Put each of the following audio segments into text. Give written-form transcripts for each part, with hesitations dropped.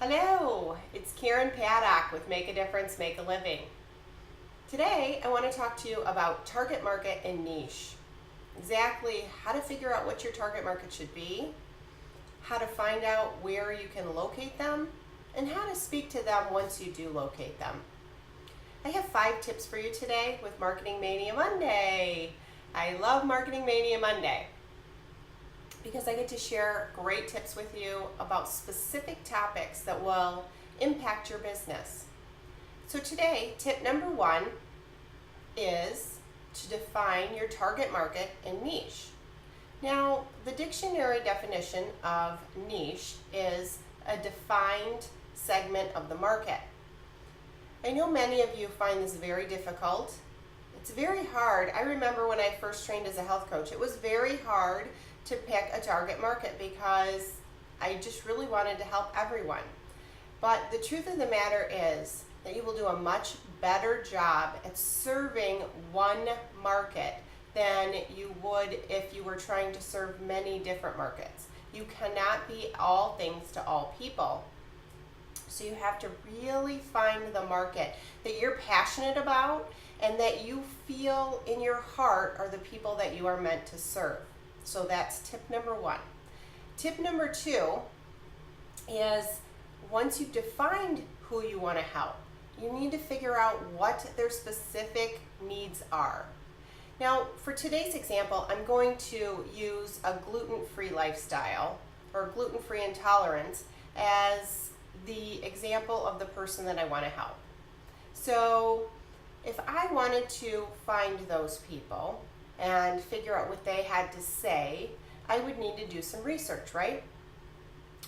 Hello, it's Karen Paddock with Make a Difference, Make a Living. Today, I want to talk to you about target market and niche. Exactly how to figure out what your target market should be, how to find out where you can locate them, and how to speak to them once you do locate them. I have 5 tips for you today with Marketing Mania Monday. I love Marketing Mania Monday because I get to share great tips with you about specific topics that will impact your business. So today, tip number 1 is to define your target market and niche. Now, the dictionary definition of niche is a defined segment of the market. I know many of you find this very difficult. It's very hard. I remember when I first trained as a health coach, it was very hard to pick a target market because I just really wanted to help everyone. But the truth of the matter is that you will do a much better job at serving one market than you would if you were trying to serve many different markets. You cannot be all things to all people. So you have to really find the market that you're passionate about and that you feel in your heart are the people that you are meant to serve. So that's tip number 1. Tip number 2 is once you've defined who you want to help, you need to figure out what their specific needs are. Now, for today's example, I'm going to use a gluten-free lifestyle or gluten-free intolerance as the example of the person that I want to help. So if I wanted to find those people and figure out what they had to say, I would need to do some research, right?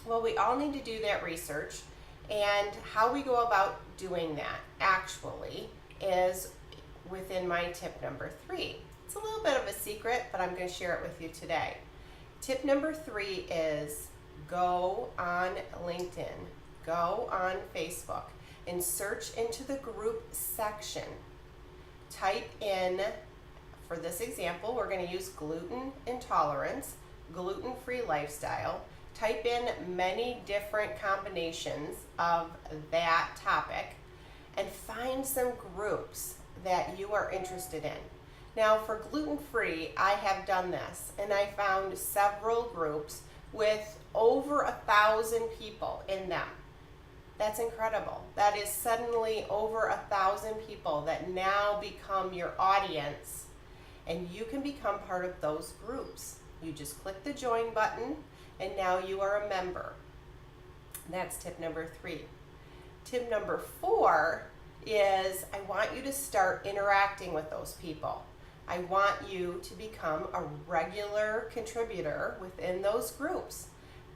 Well, we all need to do that research, and how we go about doing that actually is within my tip number 3. It's a little bit of a secret, but I'm going to share it with you today. Tip number 3 is go on LinkedIn, go on Facebook, and search into the group section. Type in, for this example, we're going to use gluten intolerance, gluten-free lifestyle. Type in many different combinations of that topic and find some groups that you are interested in. Now, for gluten-free, I have done this, and I found several groups with over 1,000 people in them. That's incredible. That is suddenly over 1,000 people that now become your audience, and you can become part of those groups. You just click the join button, and now you are a member. That's tip number 3. Tip number 4 is I want you to start interacting with those people. I want you to become a regular contributor within those groups.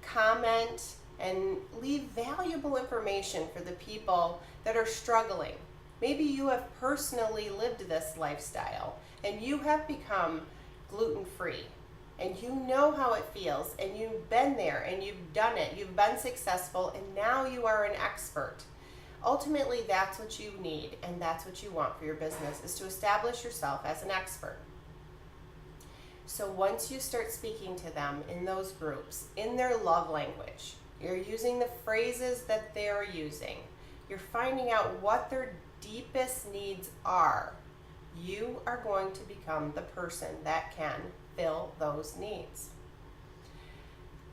Comment and leave valuable information for the people that are struggling. Maybe you have personally lived this lifestyle and you have become gluten-free and you know how it feels and you've been there and you've done it, you've been successful, and now you are an expert. Ultimately, that's what you need and that's what you want for your business, is to establish yourself as an expert. So once you start speaking to them in those groups, in their love language, you're using the phrases that they're using, you're finding out what their deepest needs are, you are going to become the person that can fill those needs.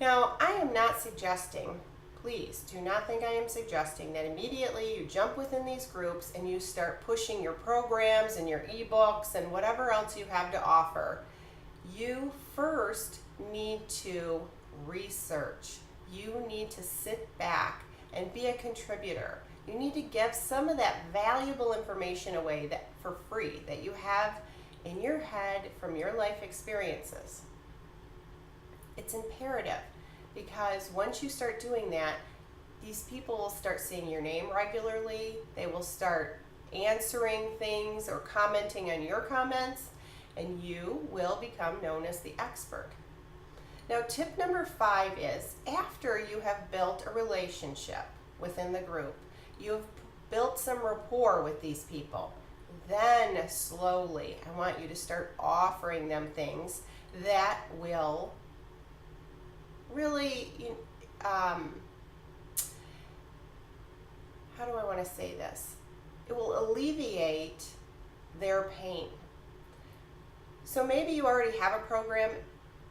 Now, I am not suggesting, please do not think I am suggesting that immediately you jump within these groups and you start pushing your programs and your ebooks and whatever else you have to offer. You first need to research. You need to sit back and be a contributor. You need to give some of that valuable information away that for free that you have in your head from your life experiences. It's imperative because once you start doing that, these people will start seeing your name regularly. They will start answering things or commenting on your comments, and you will become known as the expert. Now, tip number 5 is after you have built a relationship within the group, you've built some rapport with these people, then slowly I want you to start offering them things that will really to say this, it will alleviate their pain. So maybe you already have a program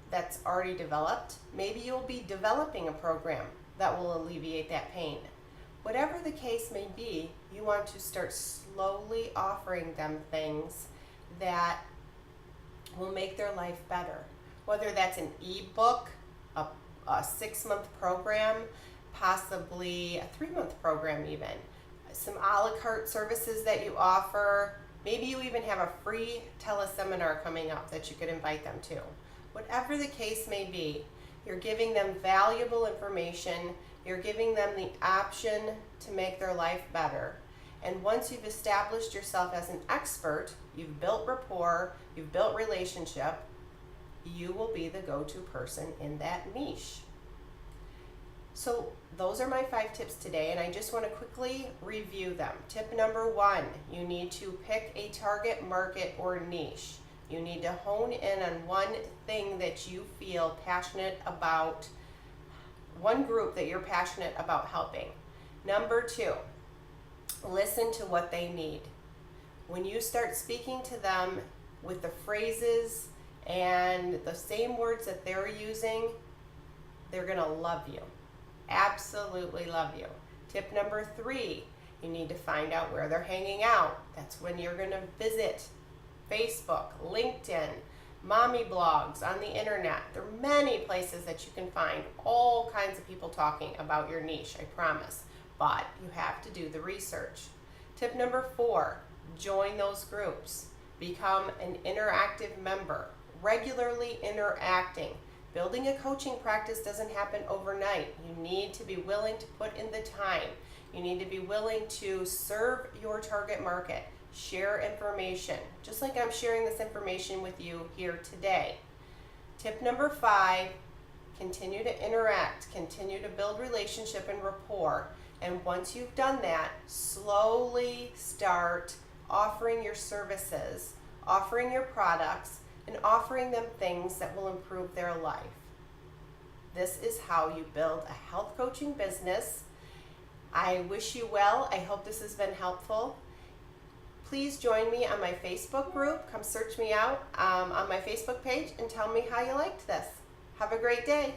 that's already developed. Maybe you'll be developing a program that will alleviate that pain. Whatever the case may be, you want to start slowly offering them things that will make their life better. Whether that's an ebook, a 6-month program, possibly a 3-month program even, some a la carte services that you offer. Maybe you even have a free teleseminar coming up that you could invite them to. Whatever the case may be, you're giving them valuable information, you're giving them the option to make their life better. And once you've established yourself as an expert, you've built rapport, you've built relationship, you will be the go-to person in that niche. So those are my 5 tips today, and I just want to quickly review them. Tip number 1, you need to pick a target market or niche. You need to hone in on one thing that you feel passionate about, one group that you're passionate about helping. Number 2, listen to what they need. When you start speaking to them with the phrases and the same words that they're using, they're going to love you. Absolutely love you. Tip number 3, you need to find out where they're hanging out. That's when you're going to visit Facebook, LinkedIn, mommy blogs on the internet. There are many places that you can find all kinds of people talking about your niche, I promise. But you have to do the research. Tip number 4, join those groups. Become an interactive member, regularly interacting. Building a coaching practice doesn't happen overnight. You need to be willing to put in the time. You need to be willing to serve your target market, share information, just like I'm sharing this information with you here today. Tip number 5, continue to interact, continue to build relationship and rapport. And once you've done that, slowly start offering your services, offering your products, and offering them things that will improve their life. This is how you build a health coaching business. I wish you well. I hope this has been helpful. Please join me on my Facebook group. Come search me out on my Facebook page and tell me how you liked this. Have a great day.